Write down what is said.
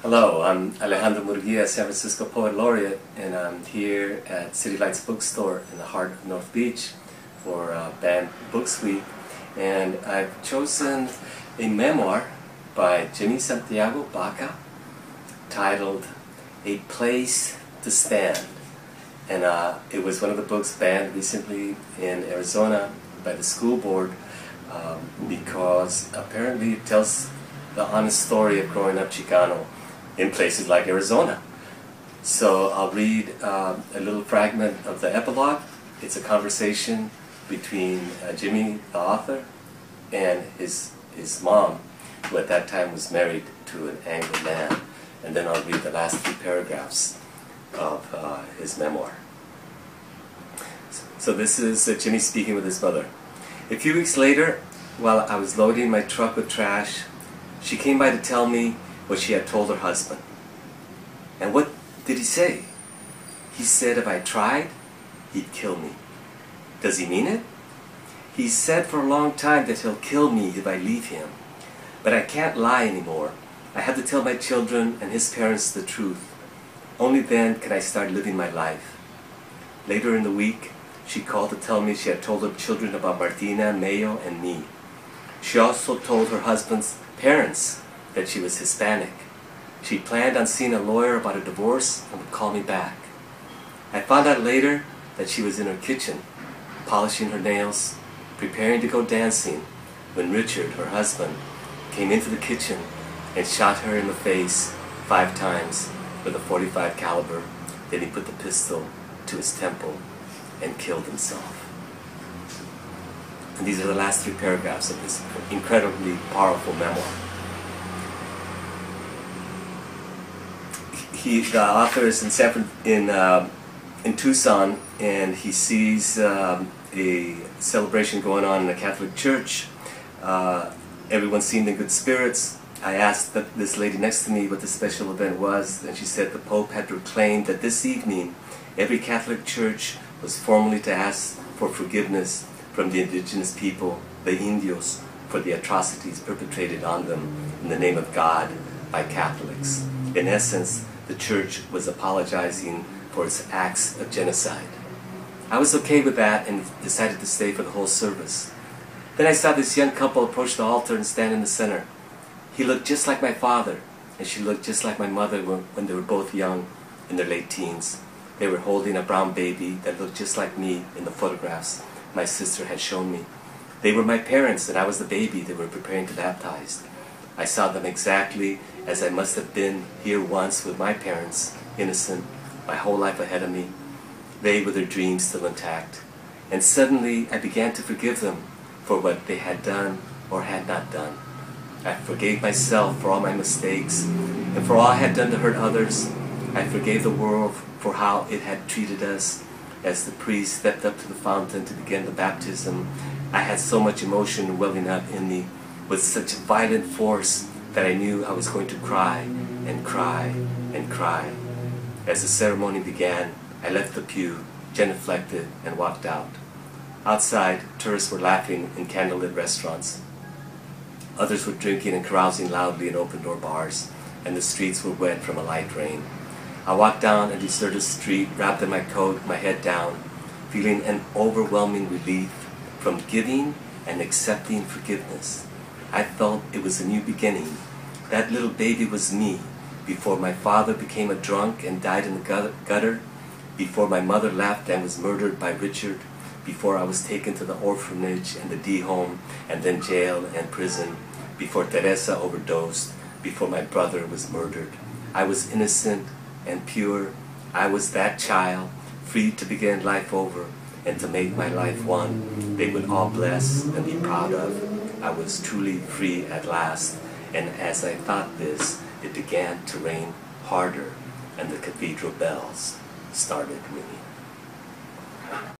Hello, I'm Alejandro Murgui, a San Francisco Poet Laureate, and I'm here at City Lights Bookstore in the heart of North Beach for Banned Books Week. And I've chosen a memoir by Jimmy Santiago Baca titled A Place to Stand. And it was one of the books banned recently in Arizona by the school board because apparently it tells the honest story of growing up Chicano in places like Arizona. So I'll read a little fragment of the epilogue. It's a conversation between Jimmy, the author, and his mom, who at that time was married to an Anglo man. And then I'll read the last few paragraphs of his memoir. So this is Jimmy speaking with his mother. A few weeks later, while I was loading my truck with trash, she came by to tell me what she had told her husband. And what did he say? He said if I tried, he'd kill me. Does he mean it? He said for a long time that he'll kill me if I leave him. But I can't lie anymore. I have to tell my children and his parents the truth. Only then can I start living my life. Later in the week, she called to tell me she had told her children about Martina, Mayo, and me. She also told her husband's parents that she was Hispanic. She planned on seeing a lawyer about a divorce and would call me back. I found out later that she was in her kitchen, polishing her nails, preparing to go dancing, when Richard, her husband, came into the kitchen and shot her in the face 5 times with a .45 caliber. Then he put the pistol to his temple and killed himself. And these are the last 3 paragraphs of this incredibly powerful memoir. The author is in Tucson, and he sees a celebration going on in a Catholic church. Everyone seemed in good spirits. I asked this lady next to me what the special event was, and she said the Pope had proclaimed that this evening every Catholic church was formally to ask for forgiveness from the indigenous people, the Indios, for the atrocities perpetrated on them in the name of God by Catholics. In essence, the church was apologizing for its acts of genocide. I was okay with that and decided to stay for the whole service. Then I saw this young couple approach the altar and stand in the center. He looked just like my father, and she looked just like my mother when they were both young, in their late teens. They were holding a brown baby that looked just like me in the photographs my sister had shown me. They were my parents, and I was the baby they were preparing to baptize. I saw them exactly as I must have been here once with my parents, innocent, my whole life ahead of me, they with their dreams still intact. And suddenly I began to forgive them for what they had done or had not done. I forgave myself for all my mistakes, and for all I had done to hurt others. I forgave the world for how it had treated us. As the priest stepped up to the fountain to begin the baptism, I had so much emotion welling up in me with such violent force that I knew I was going to cry and cry and cry. As the ceremony began, I left the pew, genuflected, and walked out. Outside, tourists were laughing in candlelit restaurants. Others were drinking and carousing loudly in open-door bars, and the streets were wet from a light rain. I walked down a deserted street, wrapped in my coat, my head down, feeling an overwhelming relief from giving and accepting forgiveness. I felt it was a new beginning. That little baby was me, before my father became a drunk and died in the gutter, before my mother left and was murdered by Richard, before I was taken to the orphanage and the D home and then jail and prison, before Teresa overdosed, before my brother was murdered. I was innocent and pure. I was that child, free to begin life over and to make my life one they would all bless and be proud of. I was truly free at last, and as I thought this, it began to rain harder, and the cathedral bells started ringing.